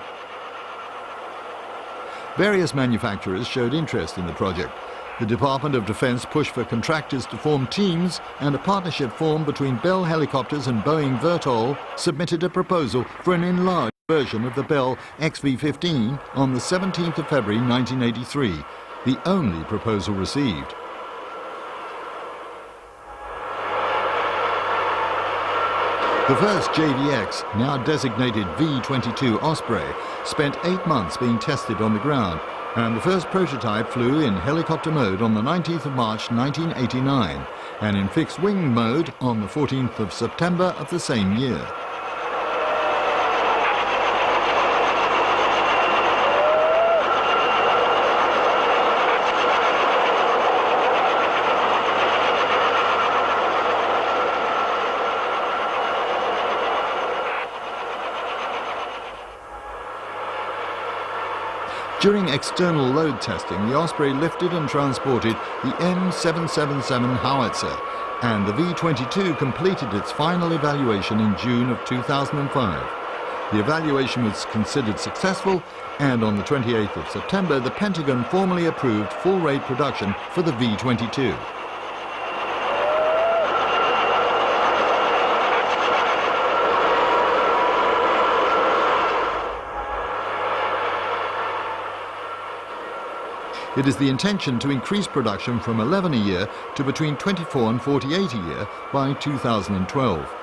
Various manufacturers showed interest in the project. The Department of Defense pushed for contractors to form teams, and a partnership formed between Bell Helicopters and Boeing Vertol submitted a proposal for an enlarged version of the Bell XV-15 on the 17th of February 1983, the only proposal received. The first JVX, now designated V-22 Osprey, spent 8 months being tested on the ground, and the first prototype flew in helicopter mode on the 19th of March 1989, and in fixed-wing mode on the 14th of September of the same year. During external load testing, the Osprey lifted and transported the M777 howitzer, and the V-22 completed its final evaluation in June of 2005. The evaluation was considered successful, and on the 28th of September, the Pentagon formally approved full-rate production for the V-22. It is the intention to increase production from 11 a year to between 24 and 48 a year by 2012.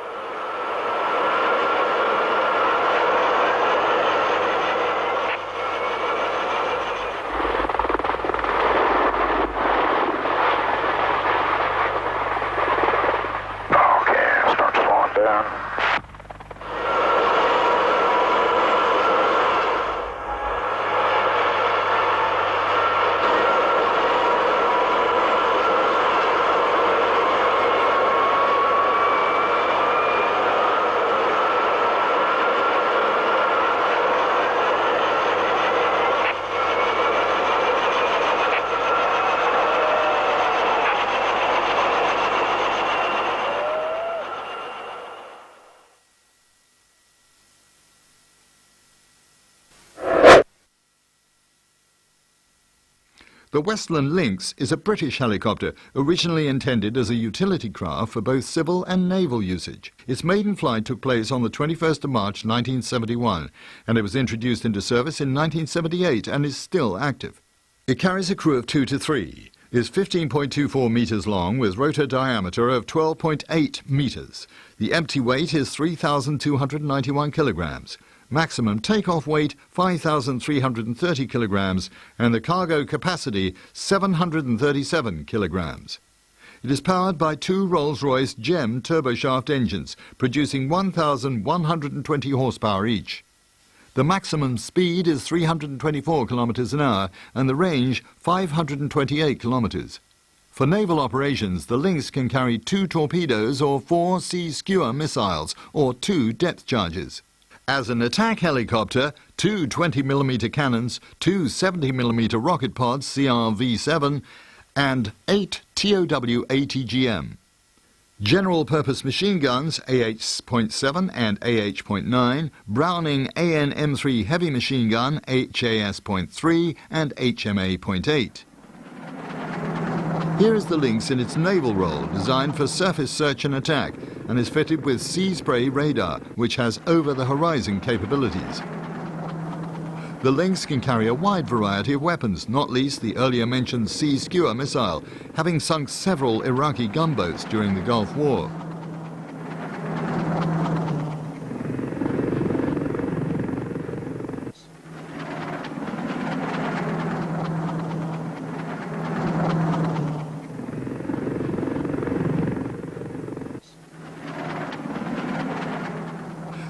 The Westland Lynx is a British helicopter originally intended as a utility craft for both civil and naval usage. Its maiden flight took place on the 21st of March 1971 and it was introduced into service in 1978 and is still active. It carries a crew of 2 to 3, is 15.24 metres long with rotor diameter of 12.8 metres. The empty weight is 3,291 kilograms. Maximum takeoff weight 5,330 kilograms and the cargo capacity 737 kilograms. It is powered by 2 Rolls-Royce GEM turboshaft engines producing 1,120 horsepower each. The maximum speed is 324 kilometers an hour and the range 528 kilometers. For naval operations, the Lynx can carry 2 torpedoes or 4 sea skewer missiles or 2 depth charges. As an attack helicopter, 2 20mm cannons, 2 70mm rocket pods CRV-7 and 8 TOW ATGM. General-purpose machine guns AH.7 and AH.9, Browning AN-M3 heavy machine gun HAS.3 and HMA.8. Here is the Lynx in its naval role, designed for surface search and attack, and is fitted with sea spray radar, which has over-the-horizon capabilities. The Lynx can carry a wide variety of weapons, not least the earlier mentioned sea skewer missile, having sunk several Iraqi gunboats during the Gulf War.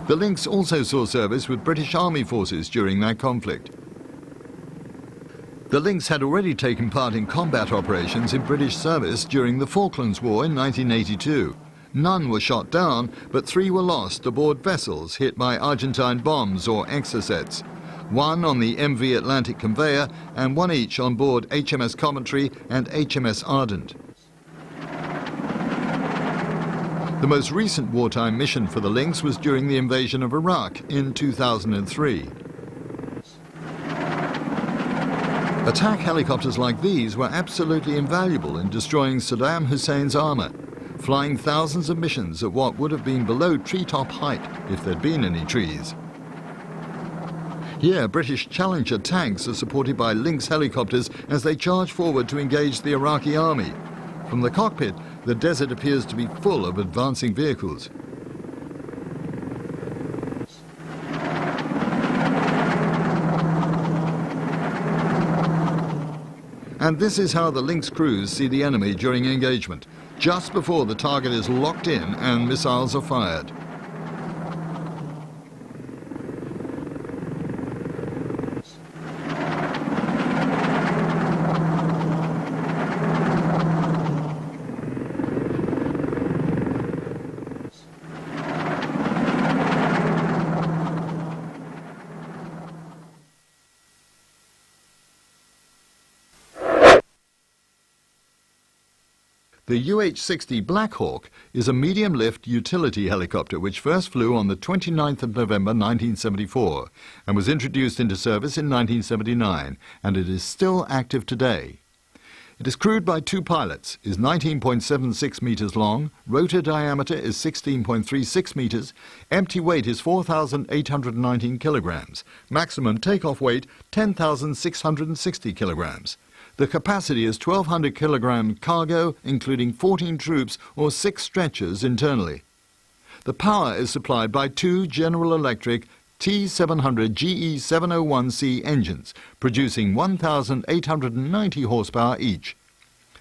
The Lynx also saw service with British Army forces during that conflict. The Lynx had already taken part in combat operations in British service during the Falklands War in 1982. None were shot down, but 3 were lost aboard vessels hit by Argentine bombs or exocets. 1 on the MV Atlantic conveyor and 1 each on board HMS Coventry and HMS Ardent. The most recent wartime mission for the Lynx was during the invasion of Iraq in 2003. Attack helicopters like these were absolutely invaluable in destroying Saddam Hussein's armour, flying thousands of missions at what would have been below treetop height if there'd been any trees. Here, British Challenger tanks are supported by Lynx helicopters as they charge forward to engage the Iraqi army. From the cockpit, the desert appears to be full of advancing vehicles. And this is how the Lynx crews see the enemy during engagement, just before the target is locked in and missiles are fired. The UH-60 Black Hawk is a medium-lift utility helicopter which first flew on the 29th of November 1974 and was introduced into service in 1979, and it is still active today. It is crewed by 2 pilots, is 19.76 metres long, rotor diameter is 16.36 metres, empty weight is 4,819 kilograms, maximum takeoff weight 10,660 kilograms. The capacity is 1,200 kilogram cargo, including 14 troops or 6 stretchers internally. The power is supplied by 2 General Electric T700 GE701C engines, producing 1,890 horsepower each.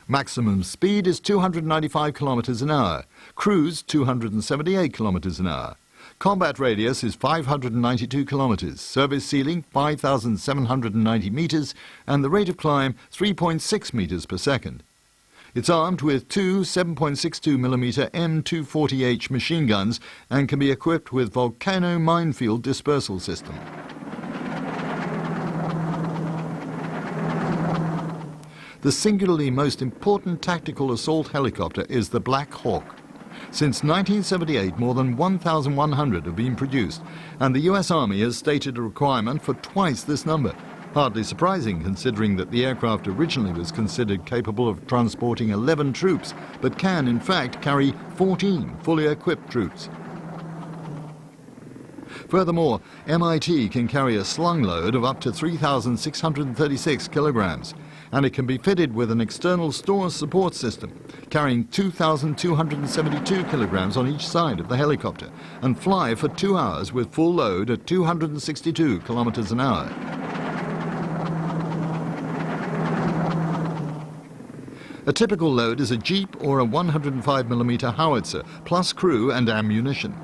Maximum speed is 295 kilometers an hour, cruise 278 kilometers an hour. Combat radius is 592 kilometers, service ceiling 5,790 meters, and the rate of climb 3.6 meters per second. It's armed with 2 7.62mm M240H machine guns and can be equipped with volcano minefield dispersal system. The singularly most important tactical assault helicopter is the Black Hawk. Since 1978, more than 1,100 have been produced, and the US Army has stated a requirement for twice this number. Hardly surprising, considering that the aircraft originally was considered capable of transporting 11 troops, but can in fact carry 14 fully equipped troops. Furthermore, MIT can carry a slung load of up to 3,636 kilograms, and it can be fitted with an external store support system, carrying 2,272 kilograms on each side of the helicopter, and fly for 2 hours with full load at 262 kilometers an hour. A typical load is a jeep or a 105mm howitzer, plus crew and ammunition.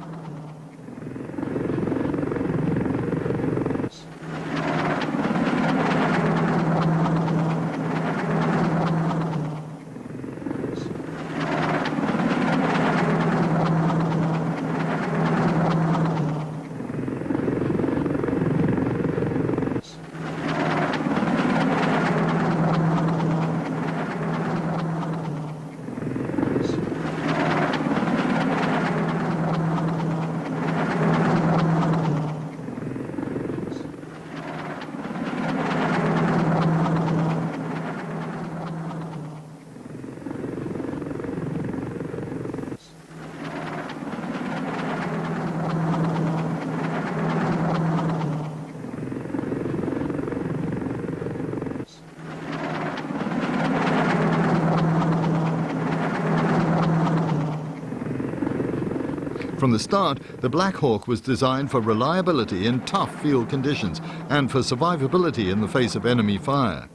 From the start, the Black Hawk was designed for reliability in tough field conditions and for survivability in the face of enemy fire.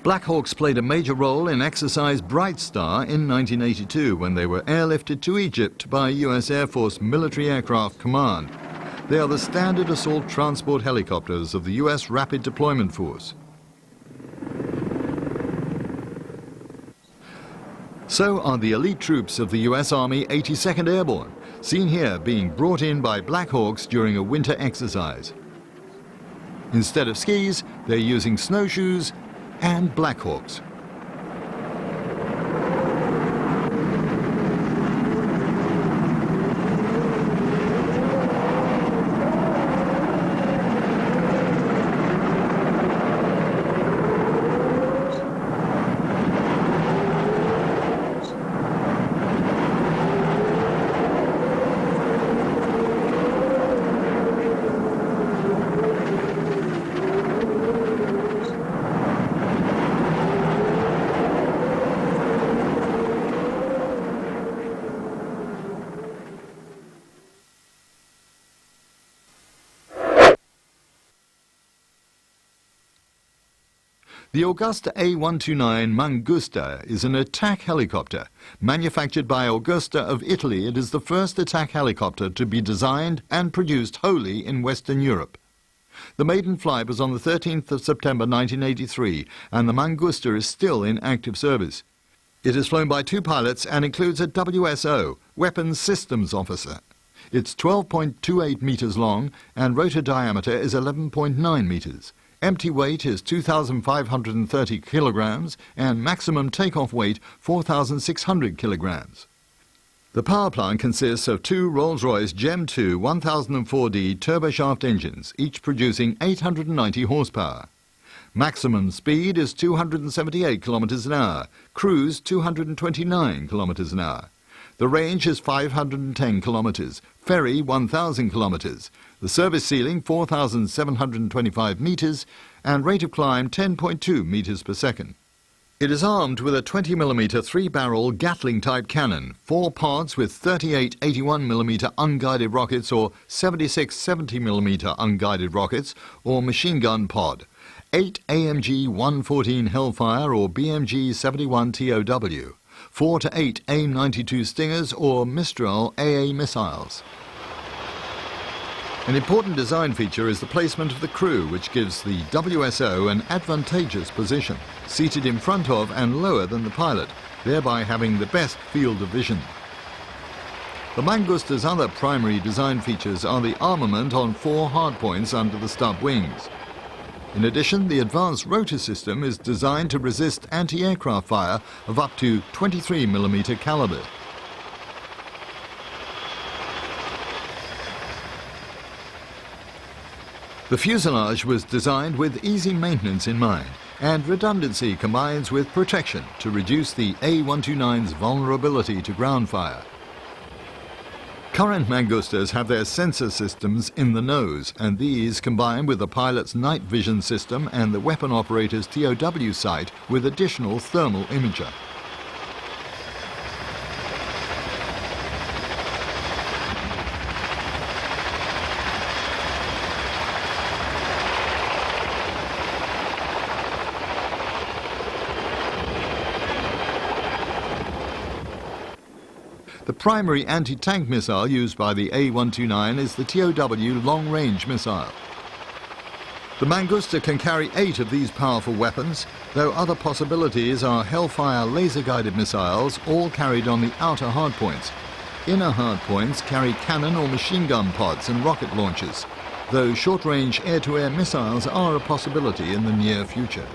Black Hawks played a major role in Exercise Bright Star in 1982 when they were airlifted to Egypt by US Air Force Military Aircraft Command. They are the standard assault transport helicopters of the US Rapid Deployment Force. So are the elite troops of the US Army 82nd Airborne, seen here being brought in by Black Hawks during a winter exercise. Instead of skis, they're using snowshoes and Black Hawks. The Agusta A129 Mangusta is an attack helicopter. Manufactured by Agusta of Italy, it is the first attack helicopter to be designed and produced wholly in Western Europe. The maiden flight was on the 13th of September 1983, and the Mangusta is still in active service. It is flown by 2 pilots and includes a WSO, Weapons Systems Officer. It's 12.28 meters long and rotor diameter is 11.9 meters. Empty weight is 2,530 kilograms and maximum takeoff weight 4,600 kilograms. The power plant consists of two Rolls-Royce Gem 2 1004D turboshaft engines, each producing 890 horsepower. Maximum speed is 278 kilometers an hour, cruise 229 kilometers an hour. The range is 510 kilometers, ferry 1,000 kilometers, the service ceiling 4,725 meters, and rate of climb 10.2 meters per second. It is armed with a 20mm 3-barrel Gatling-type cannon, 4 pods with 38 81mm unguided rockets or 76 70mm unguided rockets or machine gun pod, 8 AMG 114 Hellfire or BMG 71 TOW, 4 to 8 AIM-92 Stingers or Mistral AA missiles. An important design feature is the placement of the crew, which gives the WSO an advantageous position, seated in front of and lower than the pilot, thereby having the best field of vision. The Mangusta's other primary design features are the armament on 4 hardpoints under the stub wings. In addition, the advanced rotor system is designed to resist anti-aircraft fire of up to 23mm caliber. The fuselage was designed with easy maintenance in mind, and redundancy combines with protection to reduce the A129's vulnerability to ground fire. Current Mangustas have their sensor systems in the nose, and these combine with the pilot's night vision system and the weapon operator's TOW sight with additional thermal imager. The primary anti-tank missile used by the A129 is the TOW long-range missile. The Mangusta can carry 8 of these powerful weapons, though other possibilities are Hellfire laser-guided missiles, all carried on the outer hardpoints. Inner hardpoints carry cannon or machine gun pods and rocket launchers, though short-range air-to-air missiles are a possibility in the near future.